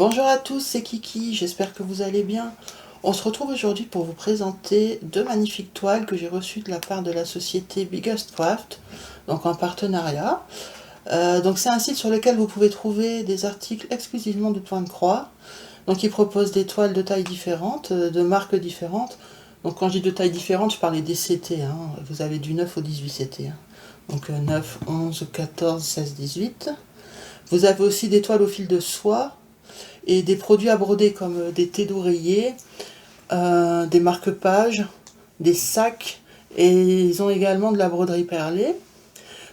Bonjour à tous, c'est Kiki, j'espère que vous allez bien. On se retrouve aujourd'hui pour vous présenter deux magnifiques toiles que j'ai reçues de la part de la société Biggest Craft, donc en partenariat. Donc c'est un site sur lequel vous pouvez trouver des articles exclusivement de Point de Croix. Donc ils proposent des toiles de tailles différentes, de marques différentes. Donc quand je dis de tailles différentes, je parlais des CT, hein. Vous avez du 9 au 18 CT. Hein. Donc 9, 11, 14, 16, 18. Vous avez aussi des toiles au fil de soie et des produits à broder comme des thés d'oreiller, des marque-pages, des sacs, et ils ont également de la broderie perlée.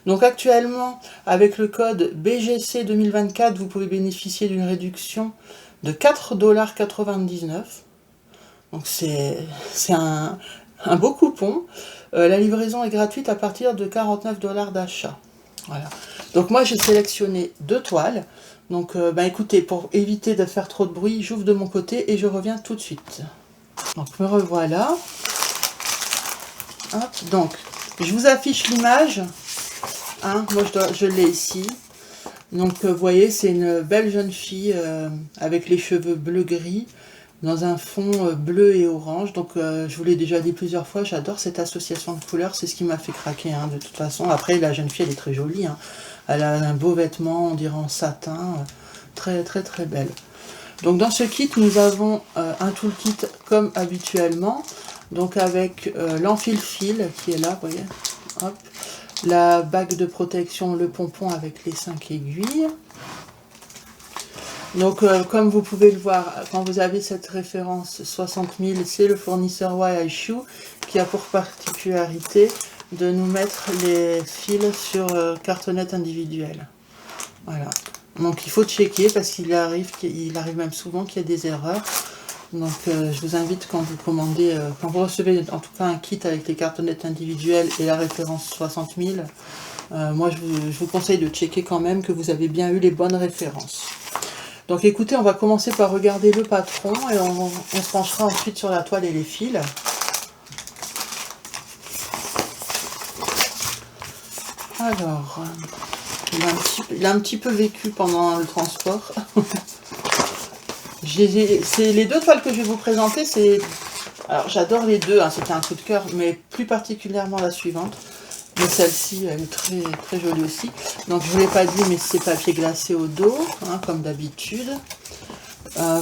Donc actuellement, avec le code BGC 2024, vous pouvez bénéficier d'une réduction de 4,99 $. Donc c'est un beau coupon. La livraison est gratuite à partir de 49 $ d'achat. Voilà. Donc moi j'ai sélectionné deux toiles. Donc écoutez, pour éviter de faire trop de bruit, j'ouvre de mon côté et je reviens tout de suite. Donc me revoilà. Hop, donc je vous affiche l'image. Hein, moi je l'ai ici. Donc vous voyez, c'est une belle jeune fille avec les cheveux bleu-gris dans un fond bleu et orange. Donc je vous l'ai déjà dit plusieurs fois, j'adore cette association de couleurs, c'est ce qui m'a fait craquer hein, de toute façon. Après la jeune fille elle est très jolie, hein. Elle a un beau vêtement, on dirait en satin, très très très belle. Donc dans ce kit nous avons un toolkit comme habituellement, donc avec l'enfile-fil qui est là, vous voyez, hop, la bague de protection, le pompon avec les 5 aiguilles. Donc comme vous pouvez le voir, quand vous avez cette référence 60 000, c'est le fournisseur YIShoe qui a pour particularité de nous mettre les fils sur cartonnette individuelle. Voilà. Donc il faut checker parce qu'il arrive même souvent qu'il y a des erreurs. Donc je vous invite quand vous commandez, quand vous recevez en tout cas un kit avec les cartonnettes individuelles et la référence 60 000, moi je vous conseille de checker quand même que vous avez bien eu les bonnes références. Donc écoutez, on va commencer par regarder le patron et on se penchera ensuite sur la toile et les fils. Alors, il a un petit peu vécu pendant le transport. C'est les deux toiles que je vais vous présenter. Alors j'adore les deux, hein, c'était un coup de cœur, mais plus particulièrement la suivante. Mais celle-ci, elle est très, très jolie aussi. Donc je ne vous l'ai pas dit, mais c'est papier glacé au dos, hein, comme d'habitude.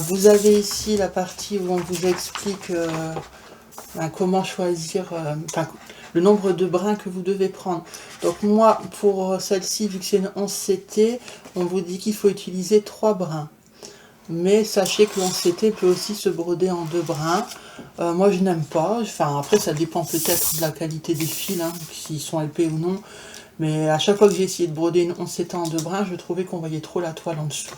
Vous avez ici la partie où on vous explique comment choisir le nombre de brins que vous devez prendre. Donc moi, pour celle-ci, vu que c'est une 11 CT, on vous dit qu'il faut utiliser 3 brins. Mais sachez que l'ANCT peut aussi se broder en 2 brins. Moi je n'aime pas, enfin après ça dépend peut-être de la qualité des fils, hein, s'ils sont épais ou non. Mais à chaque fois que j'ai essayé de broder une 11CT en 2 brins, je trouvais qu'on voyait trop la toile en dessous.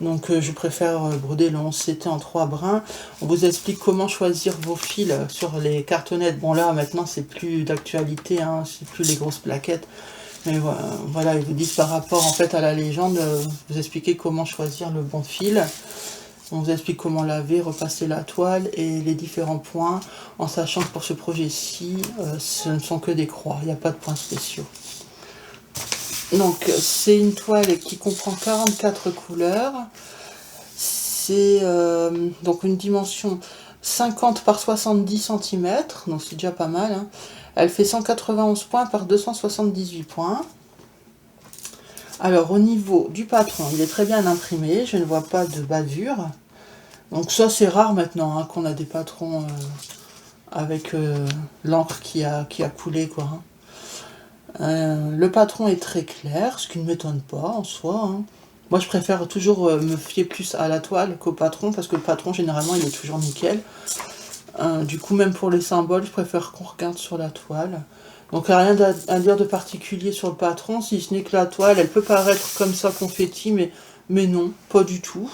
Donc je préfère broder le 11CT en 3 brins. On vous explique comment choisir vos fils sur les cartonnettes. Bon là maintenant c'est plus d'actualité, hein, c'est plus les grosses plaquettes. Mais voilà, ils vous disent par rapport en fait à la légende, vous expliquez comment choisir le bon fil. On vous explique comment laver, repasser la toile et les différents points, en sachant que pour ce projet-ci, ce ne sont que des croix, il n'y a pas de points spéciaux. Donc c'est une toile qui comprend 44 couleurs. C'est donc une dimension 50 par 70 cm, donc c'est déjà pas mal, hein. Elle fait 191 points par 278 points. Alors au niveau du patron, il est très bien imprimé, je ne vois pas de bavure. Donc ça c'est rare maintenant hein, qu'on a des patrons avec l'encre qui a coulé, quoi. Le patron est très clair, ce qui ne m'étonne pas en soi, hein. Moi je préfère toujours me fier plus à la toile qu'au patron, parce que le patron généralement il est toujours nickel. Du coup même pour les symboles, je préfère qu'on regarde sur la toile. Donc rien à dire de particulier sur le patron, si ce n'est que la toile, elle peut paraître comme ça confetti, mais non, pas du tout.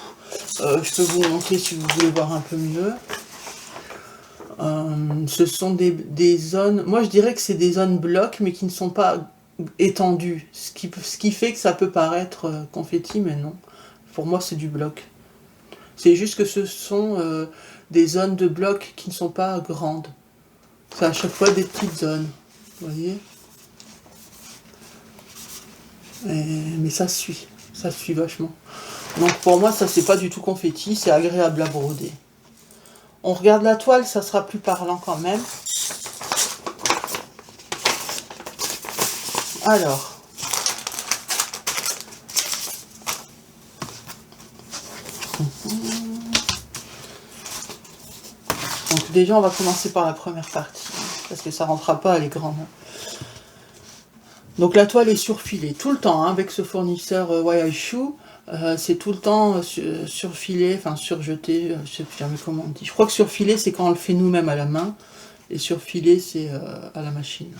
Je peux vous montrer si vous voulez voir un peu mieux. Ce sont des zones, moi je dirais que c'est des zones blocs, mais qui ne sont pas étendues. Ce qui fait que ça peut paraître confetti, mais non. Pour moi c'est du bloc. C'est juste que ce sont des zones de blocs qui ne sont pas grandes. C'est à chaque fois des petites zones. Vous voyez, mais ça suit vachement. Donc pour moi, ça c'est pas du tout confetti, c'est agréable à broder. On regarde la toile, ça sera plus parlant quand même. Alors. Donc déjà, on va commencer par la première partie, parce que ça rentrera pas, elle est grande. Donc la toile est surfilée tout le temps, hein, avec ce fournisseur Voyage Shoe. C'est tout le temps surfilé, enfin surjeté, je sais jamais comment on dit. Je crois que surfilé, c'est quand on le fait nous-mêmes à la main, et surfilé, c'est à la machine.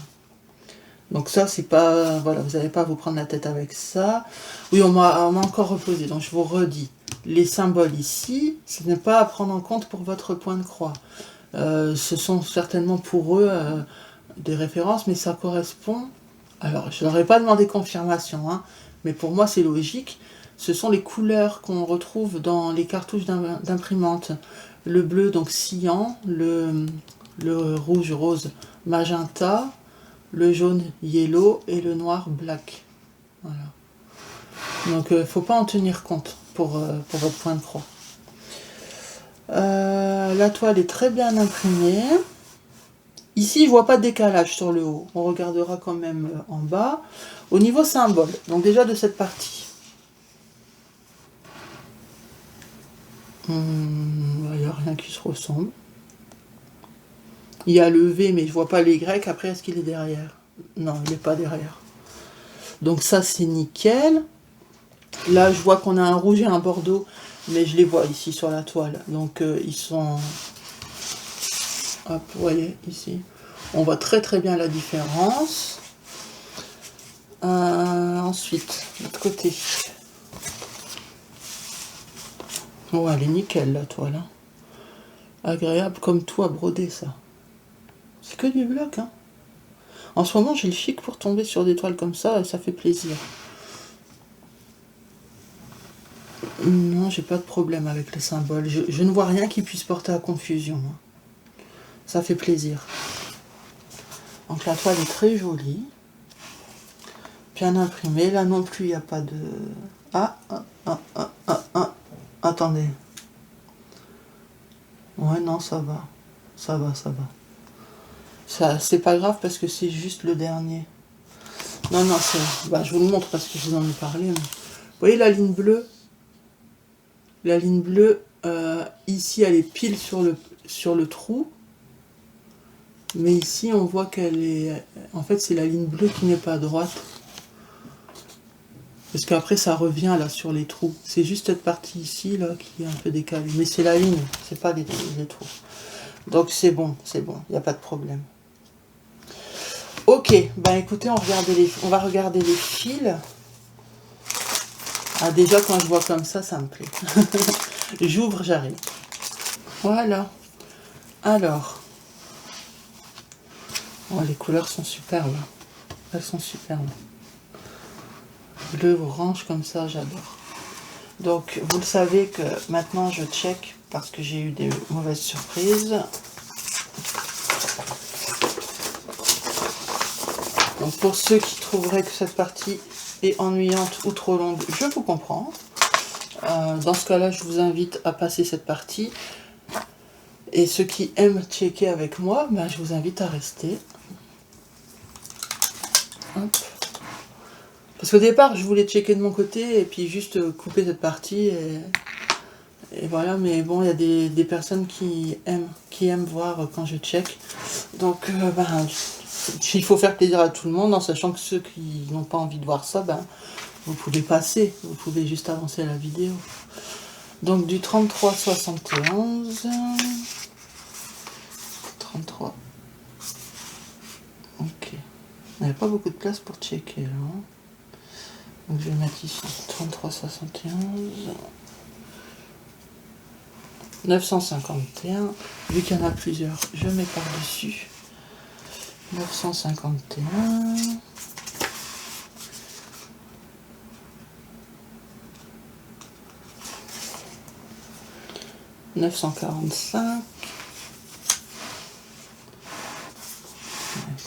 Donc ça, c'est pas... Voilà, vous n'avez pas à vous prendre la tête avec ça. Oui, on m'a encore reposé, donc je vous redis. Les symboles ici, ce n'est pas à prendre en compte pour votre point de croix. Ce sont certainement pour eux des références, mais ça correspond... Alors, je leur ai pas demandé confirmation, hein, mais pour moi, c'est logique. Ce sont les couleurs qu'on retrouve dans les cartouches d'imprimante. Le bleu, donc cyan, le rouge, rose, magenta, le jaune, yellow, et le noir, black. Voilà. Donc, il ne faut pas en tenir compte pour votre point de croix. La toile est très bien imprimée. Ici, je ne vois pas de décalage sur le haut. On regardera quand même en bas. Au niveau symbole, donc déjà de cette partie. Il n'y a rien qui se ressemble. Il y a le V, mais je ne vois pas les Y. Après, est-ce qu'il est derrière? Non, il n'est pas derrière. Donc ça, c'est nickel. Là, je vois qu'on a un rouge et un bordeaux, mais je les vois ici sur la toile. Donc, ils sont... Hop, vous voyez, ici. On voit très très bien la différence. Ensuite, de l'autre côté. Oh, elle est nickel la toile. Hein. Agréable comme tout à broder, ça. C'est que du bloc. Hein. En ce moment, j'ai le chic pour tomber sur des toiles comme ça, et ça fait plaisir. Non, j'ai pas de problème avec les symboles. Je ne vois rien qui puisse porter à confusion. Hein. Ça fait plaisir. Donc la toile est très jolie. Bien imprimée. Là non plus, il n'y a pas de... Attendez. Ouais, non, ça va. Ça va, ça va. C'est pas grave parce que c'est juste le dernier. Non, non, c'est... Bah, je vous le montre parce que je vous en ai parlé. Mais... Vous voyez la ligne bleue? La ligne bleue, ici, elle est pile sur le trou. Mais ici, on voit qu'elle est... En fait, c'est la ligne bleue qui n'est pas à droite. Parce qu'après, ça revient là sur les trous. C'est juste cette partie ici là qui est un peu décalée. Mais c'est la ligne, c'est pas les trous. Donc c'est bon, il n'y a pas de problème. Ok, bah écoutez, on va regarder les fils. Ah, déjà, quand je vois comme ça me plaît. J'ouvre, j'arrive. Voilà. Alors. Oh, les couleurs sont superbes. Elles sont superbes. Bleu, orange, comme ça, j'adore. Donc, vous le savez que maintenant, je check parce que j'ai eu des mauvaises surprises. Donc, pour ceux qui trouveraient que cette partie est ennuyante ou trop longue, je vous comprends. Dans ce cas-là, je vous invite à passer cette partie. Et ceux qui aiment checker avec moi, ben, je vous invite à rester. Hop. Parce qu'au départ, je voulais checker de mon côté et puis juste couper cette partie. Et voilà, mais bon, il y a des personnes qui aiment voir quand je check. Donc, ben, il faut faire plaisir à tout le monde, en sachant que ceux qui n'ont pas envie de voir ça, ben, vous pouvez passer. Vous pouvez juste avancer la vidéo. Donc, du 33,71. 33. Ok. Il n'y a pas beaucoup de place pour checker, là. Hein. Donc je vais mettre ici 33,71, 951, vu qu'il y en a plusieurs, je mets par-dessus 951, 945,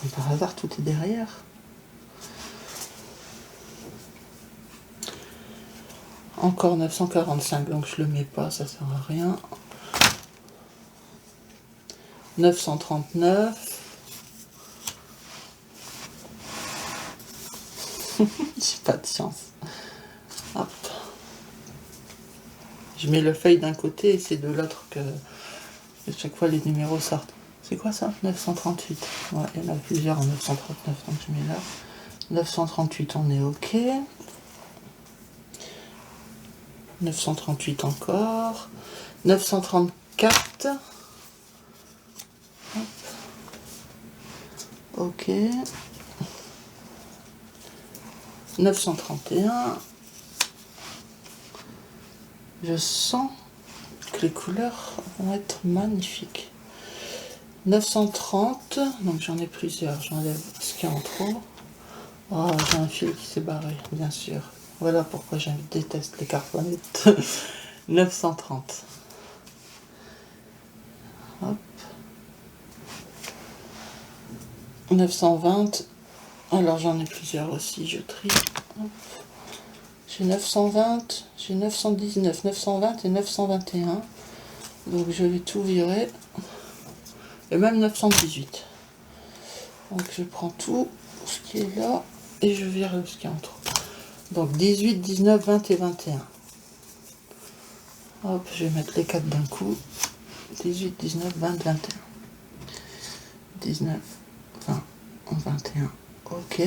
comme par hasard tout est derrière. Encore 945, donc je le mets pas, ça sert à rien. 939. J'ai pas de chance. Hop. Je mets le feuille d'un côté et c'est de l'autre que chaque fois les numéros sortent. C'est quoi ça? 938. Ouais, il y en a plusieurs en 939, donc je mets là. 938, on est OK. 938 encore. 934. Hop. OK. 931. Je sens que les couleurs vont être magnifiques. 930, donc j'en ai plusieurs, j'enlève ce qu'il y a en trop. Oh, j'ai un fil qui s'est barré, bien sûr. Voilà pourquoi je déteste les cartonnettes. 930. Hop. 920. Alors j'en ai plusieurs aussi, je trie. Hop. J'ai 920, j'ai 919, 920 et 921. Donc je vais tout virer. Et même 918. Donc je prends tout ce qui est là et je vire ce qui est en trop. Donc 18, 19, 20 et 21. Hop, je vais mettre les 4 d'un coup. 18, 19, 20, 21. 19, 20, 21. OK.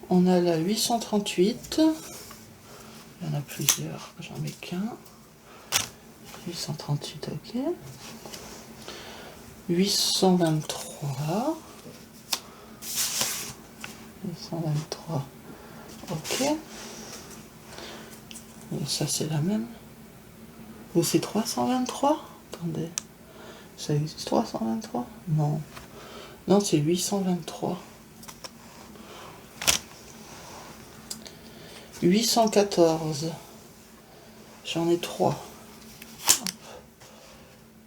On a la 838. Il y en a plusieurs, j'en mets qu'un. 838, OK. 823. 823. OK. Et ça, c'est la même. Ou c'est 323? Attendez. Ça existe 323? Non. Non, c'est 823. 814. J'en ai 3.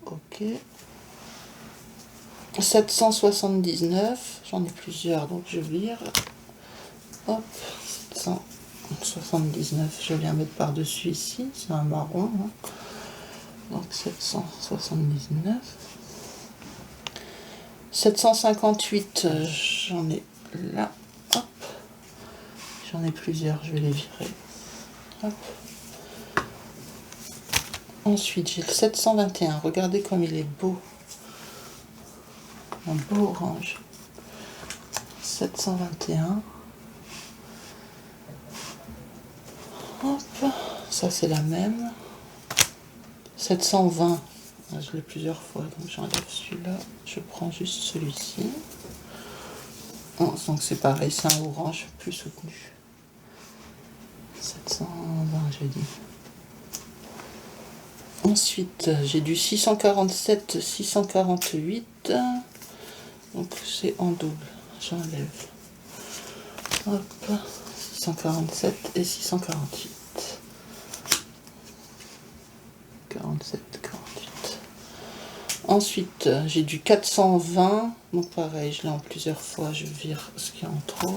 OK. 779. J'en ai plusieurs, donc je vire. Hop. 779. Je viens mettre par-dessus ici. C'est un marron. Hein. Donc 779. 758. J'en ai là. Hop. J'en ai plusieurs, je vais les virer. Hop. Ensuite, j'ai le 721. Regardez comme il est beau. Un beau orange. 721. Hop. Ça, c'est la même. 720. Je l'ai plusieurs fois, donc j'enlève celui-là. Je prends juste celui-ci. Oh, donc c'est pareil, c'est un orange plus soutenu. 720, j'ai dit. Ensuite, j'ai du 647, 648. Donc c'est en double. J'enlève. Hop. 647 et 648. 47, 48. Ensuite, j'ai du 420. Donc pareil, je l'ai en plusieurs fois. Je vire ce qu'il y a en trop.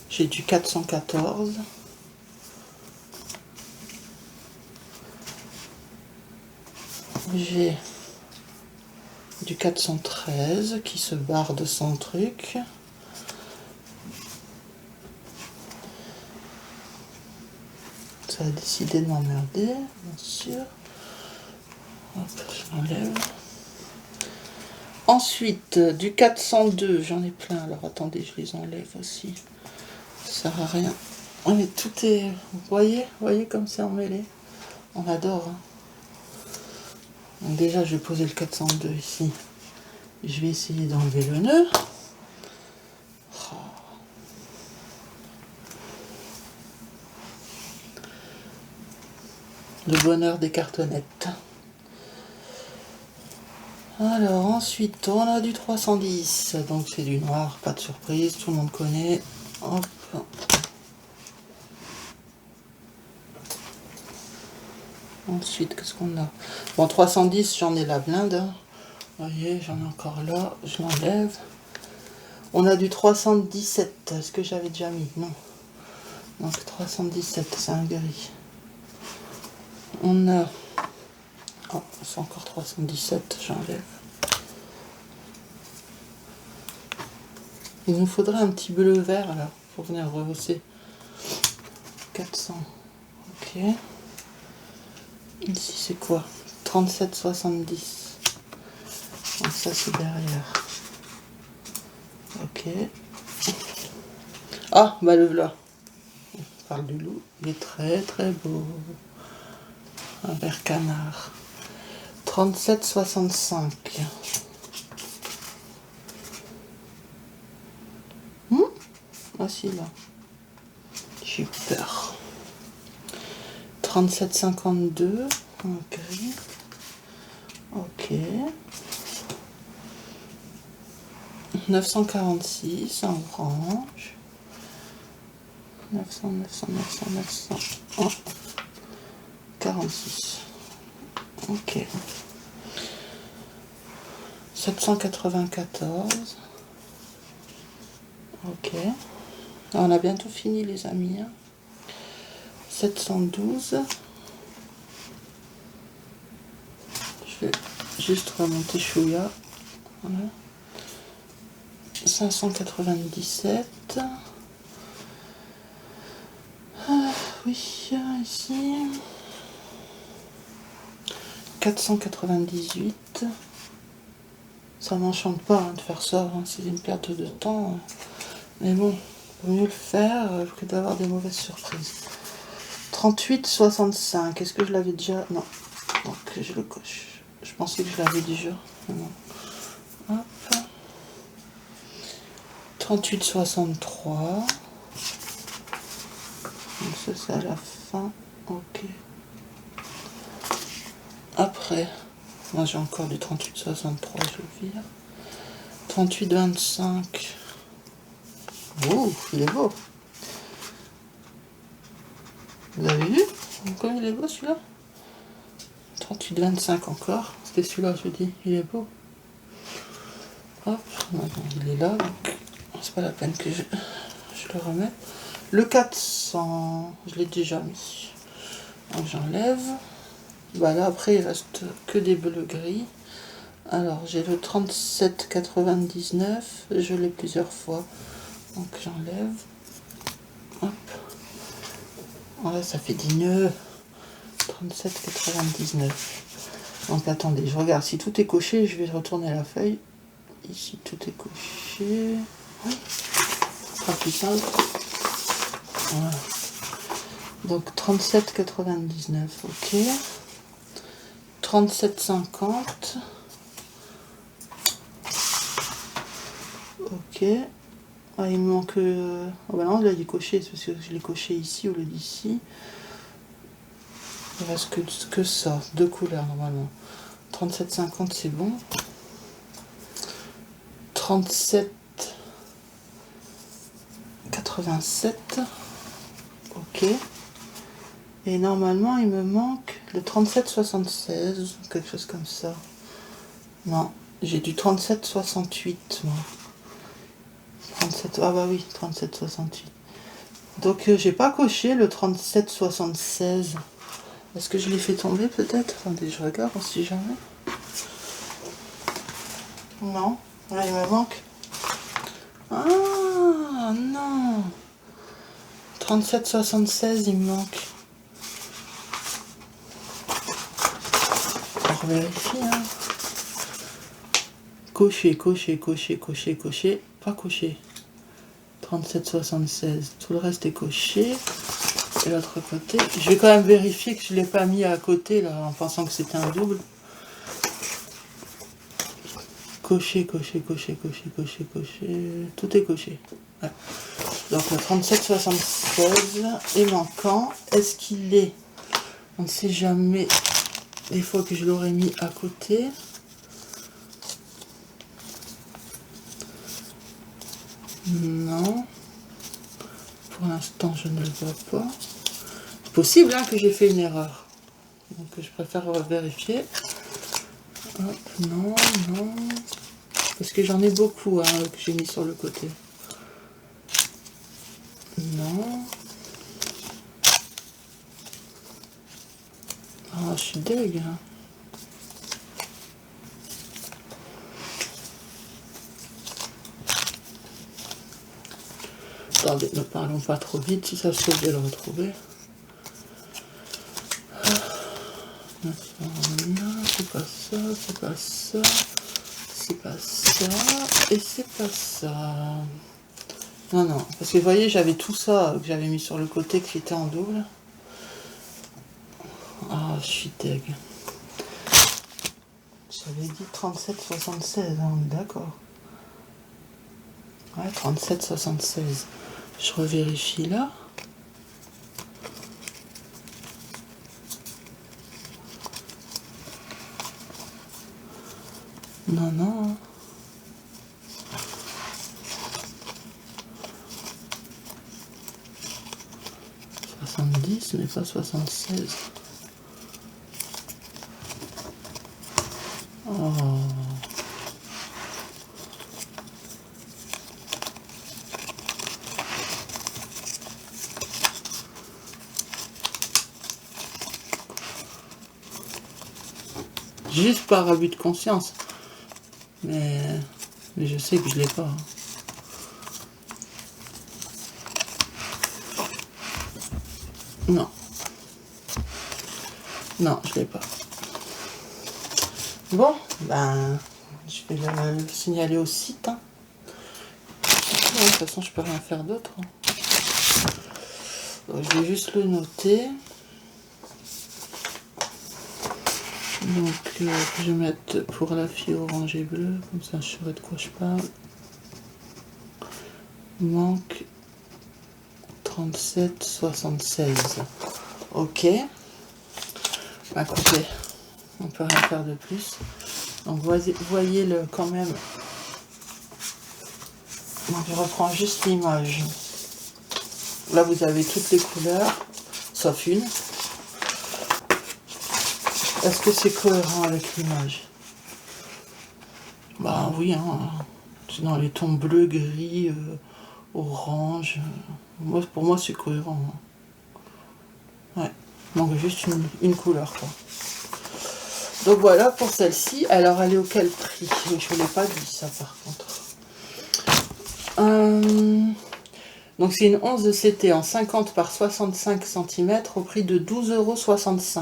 J'ai du 414. J'ai du 413 qui se barre de son truc. Ça a décidé de m'emmerder, bien sûr. Hop, je l'enlève. Ensuite, du 402, j'en ai plein. Alors attendez, je les enlève aussi. Ça sert à rien. Oh, mais tout est... Vous voyez comme c'est emmêlé. On adore. Hein. Donc déjà, je vais poser le 402 ici. Je vais essayer d'enlever le nœud. Oh. Le bonheur des cartonnettes. Alors ensuite, on a du 310. Donc c'est du noir, pas de surprise, tout le monde connaît. Hop. Ensuite, qu'est-ce qu'on a? Bon, 310, j'en ai la blinde. Hein. Vous voyez, j'en ai encore là, je l'enlève. On a du 317, est-ce que j'avais déjà mis? Non. Donc 317, c'est un gris. On a... Oh, c'est encore 317, j'enlève. Il nous faudrait un petit bleu vert là, pour venir rehausser. 400. Ok. Ici c'est quoi? 37,70. Donc ça c'est derrière. Ok. Ah, bah le voilà. On parle du loup. Il est très très beau. Un vert canard. 37,65. Ah si là. J'ai eu peur. 37,52. Ok. Ok. 946 en orange. 900, 900, 900, 900. Oh. 46. Ok. 794. Ok. On a bientôt fini les amis. 712. Je vais juste remonter chouïa. Voilà. 597. Oui, ici. 498. Ça m'enchante pas de faire ça, hein, c'est une perte de temps. Mais bon, vaut mieux le faire que d'avoir des mauvaises surprises. 38,65. Est-ce que je l'avais déjà? Non. Donc je le coche. Je pensais que je l'avais déjà. Non. Hop. 38,63. Donc ça c'est à la fin. Ok. Après, moi j'ai encore du 38,63, je le vire. 38,25. Oh, il est beau. Vous avez vu comme il est beau celui-là? 38,25 encore. C'était celui-là, je dis. Il est beau. Hop, maintenant il est là. Donc c'est pas la peine que je le remette. Le 400, je l'ai déjà mis. Donc j'enlève. Bah là après il reste que des bleus gris. Alors j'ai le 37,99. Je l'ai plusieurs fois. Donc j'enlève. Hop. Voilà, ça fait 10 nœuds. 37,99. Donc attendez, je regarde si tout est coché, je vais retourner la feuille. Ici tout est coché. Oui. Ce sera plus simple. Voilà. Donc 37,99, ok. 37,50. Ok. Ah, il me manque... Oh bah non, là il est coché, c'est parce que je l'ai coché ici au lieu d'ici. Il reste que ça, deux couleurs normalement. 37,50 c'est bon. 37,87. Ok. Et normalement il me manque le 37,76, quelque chose comme ça. Non, j'ai du 37,68 moi. 37, ah bah oui, 37,68. Donc j'ai pas coché le 37,76. Est-ce que je l'ai fait tomber peut-être? Attendez, je regarde si jamais. Non, là il me manque. Ah non, 37,76 il me manque. On vérifie hein. Cocher, cocher, cocher, cocher, cocher, pas cocher. 37,76, tout le reste est coché. Et l'autre côté, je vais quand même vérifier que je ne l'ai pas mis à côté là en pensant que c'était un double. Cocher, cocher, cocher, cocher, cocher, cocher, tout est coché. Ouais. Donc le 37,76 est manquant. Est-ce qu'il est? On ne sait jamais des fois que je l'aurais mis à côté. Non. Pour l'instant, je ne le vois pas. C'est possible hein, que j'ai fait une erreur. Donc je préfère vérifier. Hop, non, non. Parce que j'en ai beaucoup hein, que j'ai mis sur le côté. Non. Oh, je suis deg. Hein. Attendez, ne parlons pas trop vite, si ça se fait, je vais le retrouver. Non, c'est pas ça, c'est pas ça, c'est pas ça, et c'est pas ça. Non, non, parce que vous voyez, j'avais tout ça que j'avais mis sur le côté qui était en double. Ah, je suis deg. J'avais dit 37,76, hein, on est d'accord. Ouais, 37,76. Je revérifie là. Non, non. 70, mais pas 76. Oh. Juste par abus de conscience. Mais je sais que je l'ai pas. Hein. Non. Non, je l'ai pas. Bon, ben, je vais le signaler au site. Hein. De toute façon, je peux rien faire d'autre. Hein. Donc, je vais juste le noter. Donc, je vais mettre pour la fille orange et bleu, comme ça je saurai de quoi je parle. Manque 37,76. Ok. Bah, écoutez, on peut rien faire de plus. Donc, voyez-le quand même. Donc, je reprends juste l'image. Là, vous avez toutes les couleurs, sauf une. Est-ce que c'est cohérent avec l'image? Bah oui, hein. C'est dans les tons bleu, gris, orange. Pour moi, c'est cohérent. Hein. Ouais. Donc juste une couleur, quoi. Donc voilà pour celle-ci. Alors, elle est auquel prix? Je ne vous l'ai pas dit, ça, par contre. Donc c'est une 11 de CT en 50 par 65 cm au prix de 12,65 €.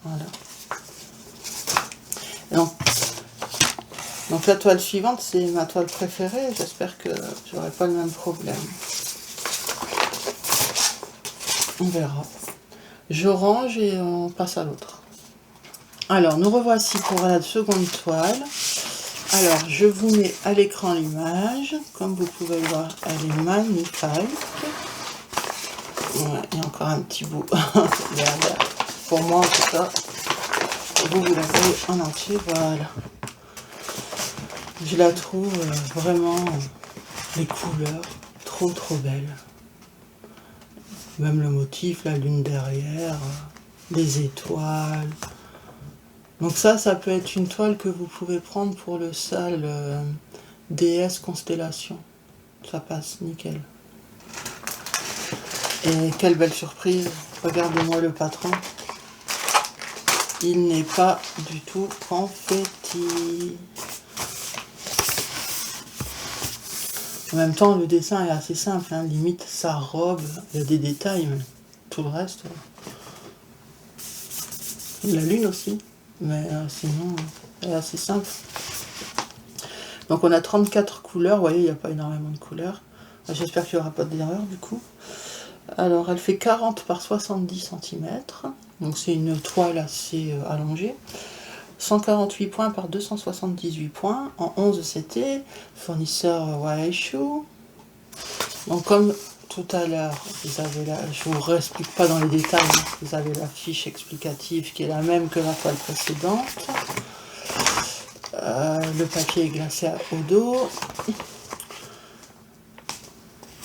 Voilà. Donc la toile suivante, c'est ma toile préférée. J'espère que j'aurai pas le même problème. On verra. Je range et on passe à l'autre. Alors, nous revoici pour la seconde toile. Alors, je vous mets à l'écran l'image. Comme vous pouvez le voir, elle est magnifique. Ouais, il y a encore un petit bout. Pour moi, en tout cas, vous la voyez en entier. Voilà. Je la trouve vraiment, les couleurs, trop belles. Même le motif, la lune derrière, les étoiles. Donc ça peut être une toile que vous pouvez prendre pour le salle DS Constellation. Ça passe nickel. Et quelle belle surprise. Regardez-moi le patron. Il n'est pas du tout confetti. En même temps, le dessin est assez simple, hein. Limite sa robe, il y a des détails, mais tout le reste. La lune aussi, mais sinon, elle est assez simple. Donc on a 34 couleurs, vous voyez, il n'y a pas énormément de couleurs. J'espère qu'il n'y aura pas d'erreur du coup. Alors elle fait 40 par 70 cm, donc c'est une toile assez allongée. 148 points par 278 points en 11 CT, fournisseur Waishu. Donc comme tout à l'heure, vous avez là, je vous réexplique pas dans les détails, vous avez la fiche explicative qui est la même que la toile précédente. Le papier est glacé au dos.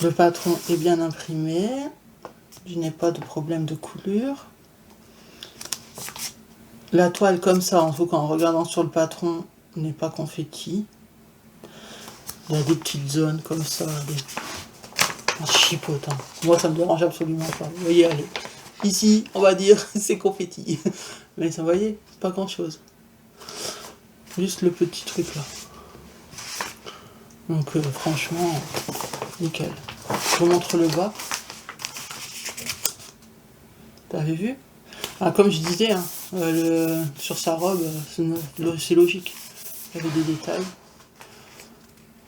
Le patron est bien imprimé. Je n'ai pas de problème de coulure. La toile comme ça, en tout cas en regardant sur le patron, n'est pas confetti. Il y a des petites zones comme ça, des chipotants. Moi, ça me dérange absolument pas. Vous voyez, allez. Ici, on va dire, c'est confetti. Mais ça, vous voyez, c'est pas grand chose. Juste le petit truc là. Donc, franchement, nickel. Je vous montre le bas. T'avais vu? Ah, comme je disais, hein, sur sa robe, c'est logique. Il y avait des détails.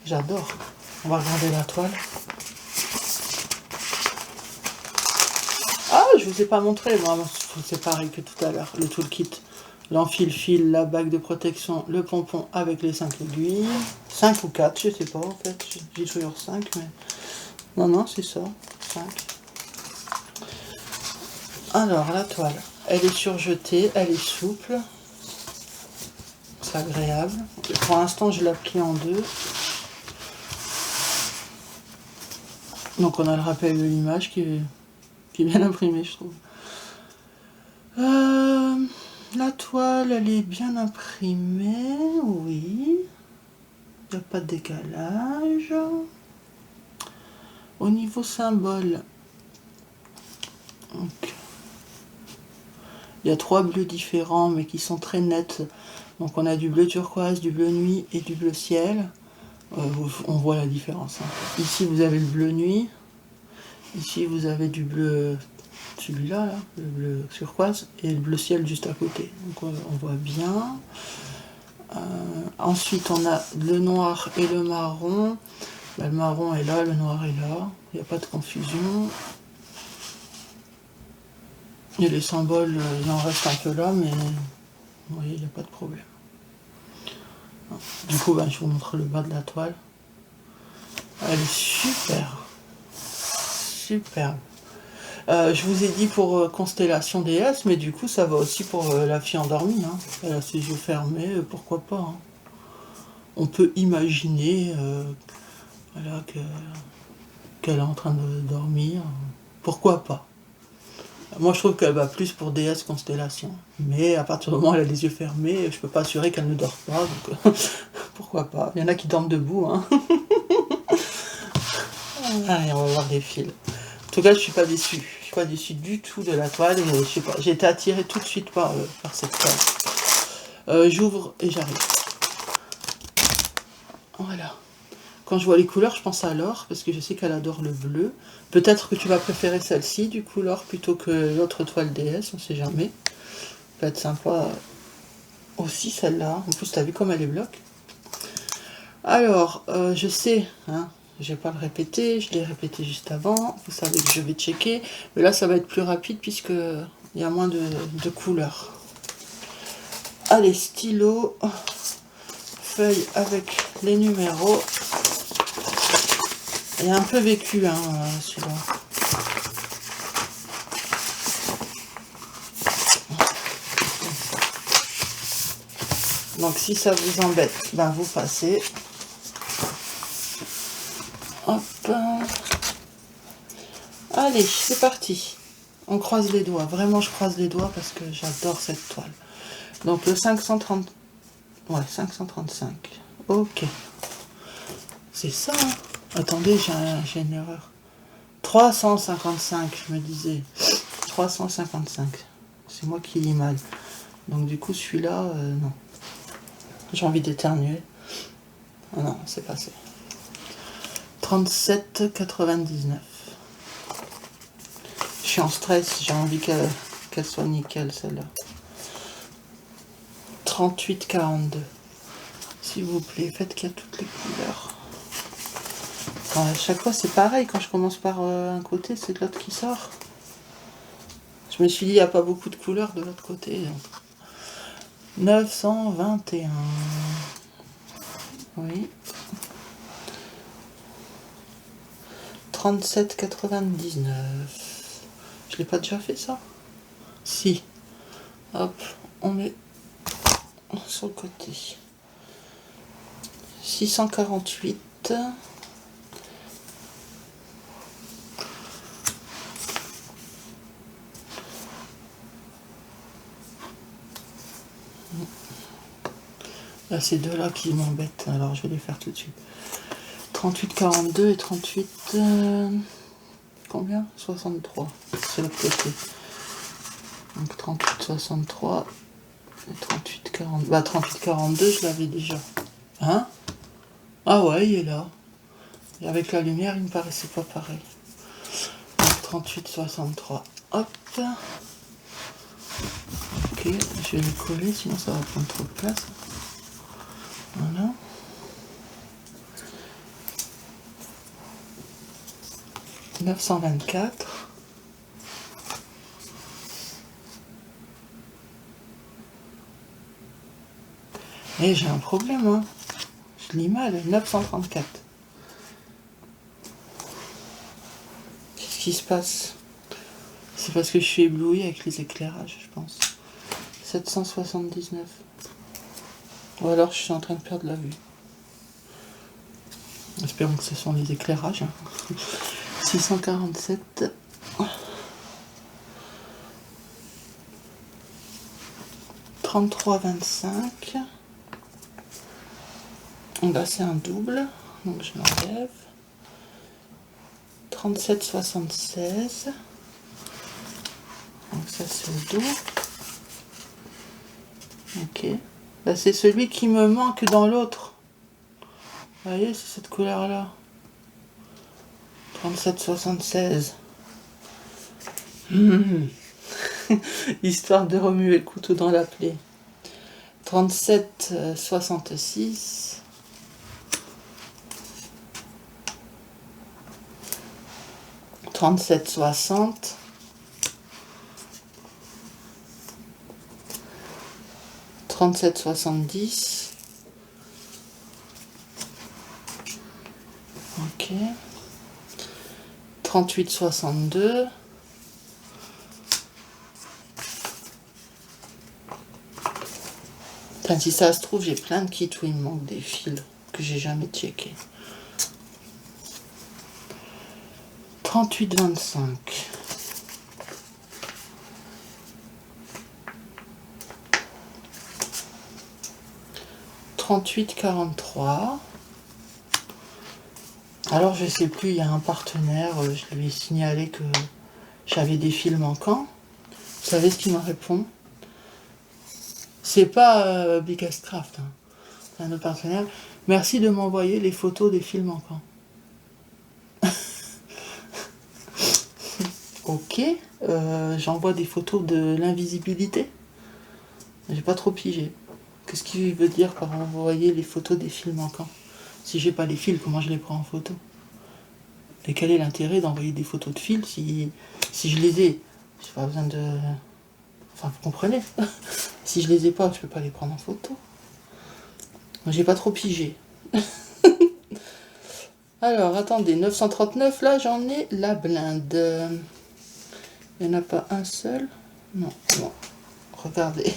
J'adore. On va regarder la toile. Ah, je vous ai pas montré, vraiment, c'est pareil que tout à l'heure. Le toolkit, l'enfile-fil, la bague de protection, le pompon avec les 5 aiguilles. 5 ou 4, je sais pas en fait. J'ai toujours 5, mais... Non, non, c'est ça. 5. Alors, la toile, elle est surjetée, elle est souple. C'est agréable. Pour l'instant, je la plie en deux. Donc, on a le rappel de l'image qui est bien imprimé, je trouve. La toile, elle est bien imprimée, oui. Il n'y a pas de décalage. Au niveau symbole, donc, il y a 3 bleus différents, mais qui sont très nets. Donc on a du bleu turquoise, du bleu nuit et du bleu ciel. On voit la différence. Hein. Ici, vous avez le bleu nuit. Ici, vous avez du bleu, celui-là, là, le bleu turquoise, et le bleu ciel juste à côté. Donc on voit bien. Ensuite, on a le noir et le marron. Là, le marron est là, le noir est là. Il n'y a pas de confusion. Et les symboles, il en reste un peu là, mais vous voyez, il n'y a pas de problème. Du coup, je vous montre le bas de la toile. Elle est super. Superbe. Je vous ai dit pour Constellation déesse, mais du coup, ça va aussi pour la fille endormie. Hein. Elle a ses yeux fermés, pourquoi pas. Hein. On peut imaginer voilà, qu'elle est en train de dormir. Pourquoi pas. Moi, je trouve qu'elle va plus pour déesse Constellation. Mais à partir du moment où elle a les yeux fermés, je peux pas assurer qu'elle ne dort pas. Donc, pourquoi pas. Il y en a qui dorment debout. Hein. Allez, on va voir des fils. En tout cas, je suis pas déçu. Je suis pas déçu du tout de la toile. Et je sais pas, j'ai été attirée tout de suite par cette toile. J'ouvre et j'arrive. Voilà. Quand je vois les couleurs, je pense à Laure, parce que je sais qu'elle adore le bleu. Peut-être que tu vas préférer celle-ci, du coup, Laure, plutôt que l'autre toile DS, on sait jamais. Ça peut être sympa aussi, celle-là. En plus, tu as vu comme elle est bloc. Alors, je sais, hein, je vais pas le répéter, je l'ai répété juste avant. Vous savez que je vais checker. Mais là, ça va être plus rapide, puisque il y a moins de couleurs. Allez, stylo, feuille avec les numéros. Il est un peu vécu, hein, celui-là. Donc, si ça vous embête, vous passez. Hop. Allez, c'est parti. On croise les doigts. Vraiment, je croise les doigts parce que j'adore cette toile. Donc, le 530... Ouais, 535. Ok. C'est ça, hein. Attendez, j'ai une erreur. 355, je me disais. 355. C'est moi qui lis mal. Donc du coup, celui-là, non. J'ai envie d'éternuer. Ah non, c'est passé. 37,99. Je suis en stress, j'ai envie qu'elle soit nickel, celle-là. 38,42. S'il vous plaît, faites qu'il y a toutes les couleurs. À chaque fois, c'est pareil. Quand je commence par un côté, c'est de l'autre qui sort. Je me suis dit, il n'y a pas beaucoup de couleurs de l'autre côté. 921. Oui. 37,99. Je l'ai pas déjà fait, ça? Si. Hop, on met sur le côté. 648. Là, c'est deux là qui m'embêtent, alors je vais les faire tout de suite. 38, 42 et 38... combien? 63. C'est l'autre côté. Donc 38, 63 et 38, 40... Bah 38, 42, je l'avais déjà. Hein? Ah ouais, il est là. Et avec la lumière, il me paraissait pas pareil. Donc 38, 63. Hop. Ok, je vais les coller, sinon ça va prendre trop de place. Voilà. « 924. Et j'ai un problème, hein. Je lis mal, 934. Qu'est-ce qui se passe? C'est parce que je suis éblouie avec les éclairages, je pense. 779. Ou alors je suis en train de perdre la vue. Espérons que ce sont les éclairages. 647. 33,25. Là c'est un double, donc je l'enlève. 37,76. Donc ça c'est au dos. Ok. Là c'est celui qui me manque dans l'autre. Vous voyez, c'est cette couleur là. 37,76. Histoire de remuer le couteau dans la plaie. 37,66. 37,60. 37,70. Ok. 38,62. Enfin, si ça se trouve, j'ai plein de kits où il me manque des fils que j'ai jamais checké. 38,25. 38,43. Alors je sais plus, il y a un partenaire, je lui ai signalé que j'avais des fils manquants. Vous savez ce qu'il me répond? C'est pas Biggest Craft, hein. C'est un autre partenaire. Merci de m'envoyer les photos des fils manquants. Ok, j'envoie des photos de l'invisibilité. J'ai pas trop pigé. Qu'est-ce qu'il veut dire par envoyer les photos des fils manquants? Si j'ai pas les fils, comment je les prends en photo? Et quel est l'intérêt d'envoyer des photos de fils si je les ai? J'ai pas besoin de... Enfin, vous comprenez. Si je les ai pas, je peux pas les prendre en photo. J'ai pas trop pigé. Alors, attendez, 939, là, j'en ai la blinde. Il n'y en a pas un seul. Non, bon. Regardez.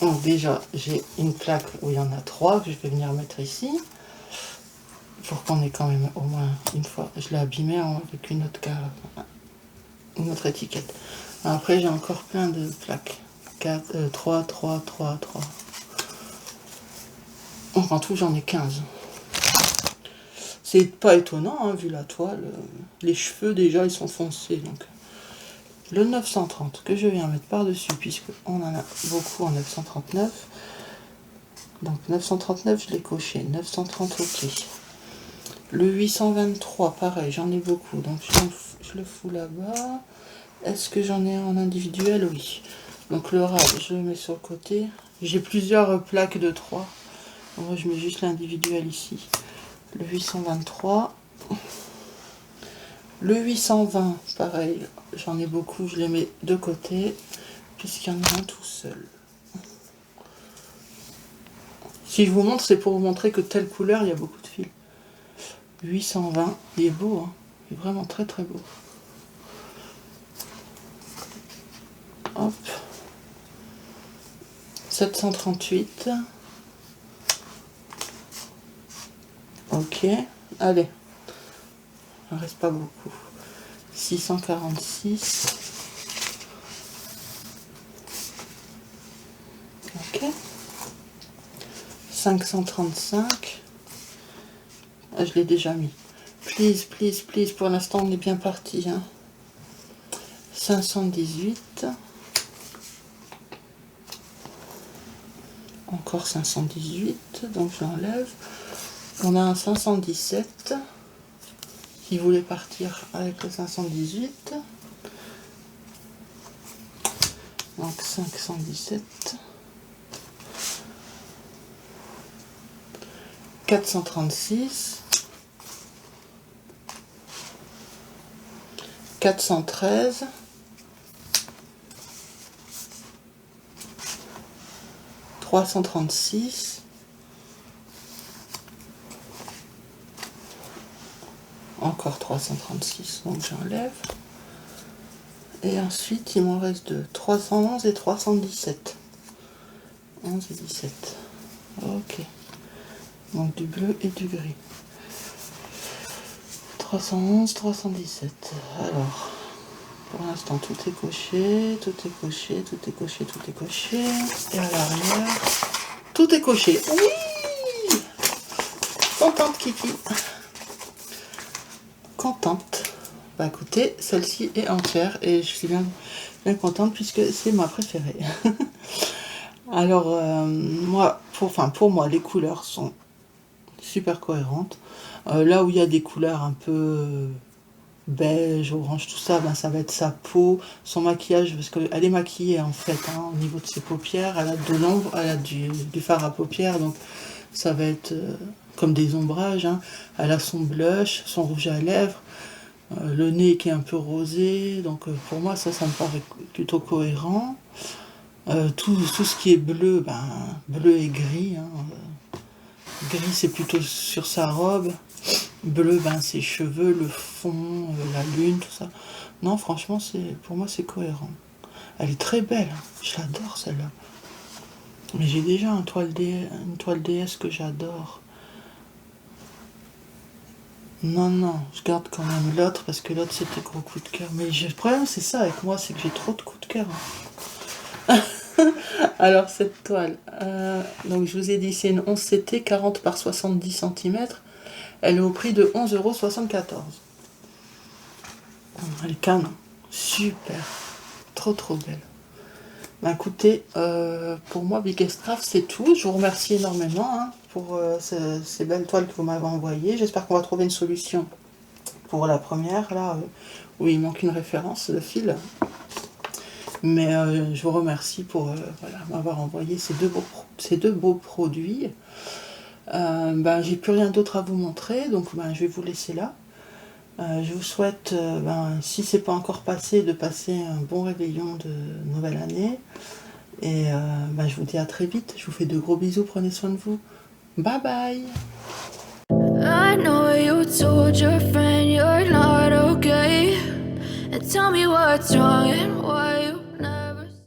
Donc déjà, j'ai une plaque où il y en a 3 que je vais venir mettre ici. Pour qu'on ait quand même au moins une fois. Je l'ai abîmé avec une autre étiquette. Après, j'ai encore plein de plaques. 4, 3, 3, 3, 3. Donc en tout, j'en ai 15. C'est pas étonnant, hein, vu la toile. Les cheveux, déjà, ils sont foncés. Donc. Le 930 que je viens mettre par-dessus, puisqu'on en a beaucoup en 939. Donc 939, je l'ai coché. 930, ok. Le 823, pareil, j'en ai beaucoup. Donc je le fous là-bas. Est-ce que j'en ai en individuel? Oui. Donc le rab, je le mets sur le côté. J'ai plusieurs plaques de 3. Moi, je mets juste l'individuel ici. Le 823. Le 820, pareil, j'en ai beaucoup, je les mets de côté, puisqu'il y en a un tout seul. Si je vous montre, c'est pour vous montrer que telle couleur, il y a beaucoup de fils. 820, il est beau, hein. Il est vraiment très très beau. Hop. 738. Ok, allez. Il ne reste pas beaucoup. 646. Ok. 535. Ah, je l'ai déjà mis. Please, please, please. Pour l'instant, on est bien parti. Hein. 518. Encore 518. Donc, j'enlève. On a un 517 qui voulait partir avec le 518. Donc, 517. 436. 413. 336. Encore 336, donc j'enlève. Et ensuite, il m'en reste deux. 311 et 317. 11 et 17. Ok. Donc du bleu et du gris. 311, 317. Alors, pour l'instant, tout est coché, tout est coché, tout est coché, tout est coché. Et à l'arrière, tout est coché. Oui! Contente, Kiki. Contente. Bah écoutez, celle-ci est entière et je suis bien contente puisque c'est ma préférée. Alors, moi, pour moi, les couleurs sont super cohérentes. Là où il y a des couleurs un peu beige, orange, tout ça, ben, ça va être sa peau, son maquillage, parce qu'elle est maquillée en fait, hein, au niveau de ses paupières, elle a de l'ombre, elle a du fard à paupières, donc ça va être comme des ombrages, hein. Elle a son blush, son rouge à lèvres, le nez qui est un peu rosé, donc pour moi ça me paraît plutôt cohérent. Tout ce qui est bleu, ben, bleu et gris, hein. Gris c'est plutôt sur sa robe, bleu ben ses cheveux, le fond, la lune, tout ça. Non franchement pour moi c'est cohérent. Elle est très belle, hein. Je l'adore celle-là. Mais j'ai déjà une toile DS que j'adore. Non, je garde quand même l'autre parce que l'autre c'était gros coup de cœur. Mais le problème c'est ça avec moi, c'est que j'ai trop de coups de cœur. Hein. Alors cette toile, donc je vous ai dit c'est une 11 CT 40 par 70 cm. Elle est au prix de 11,74 €. Elle est canon, super, trop belle. Bah, écoutez, pour moi Big Extra c'est tout. Je vous remercie énormément hein, pour ces belles toiles que vous m'avez envoyées. J'espère qu'on va trouver une solution pour la première là où il manque une référence, le fil. Mais je vous remercie pour voilà, m'avoir envoyé ces deux beaux produits. Ben, j'ai plus rien d'autre à vous montrer, donc ben, je vais vous laisser là. Je vous souhaite, ben, si c'est pas encore passé, de passer un bon réveillon de nouvelle année. Et ben, je vous dis à très vite. Je vous fais de gros bisous, prenez soin de vous. Bye bye. I know you told your friend you're not okay. And tell me what's wrong and why you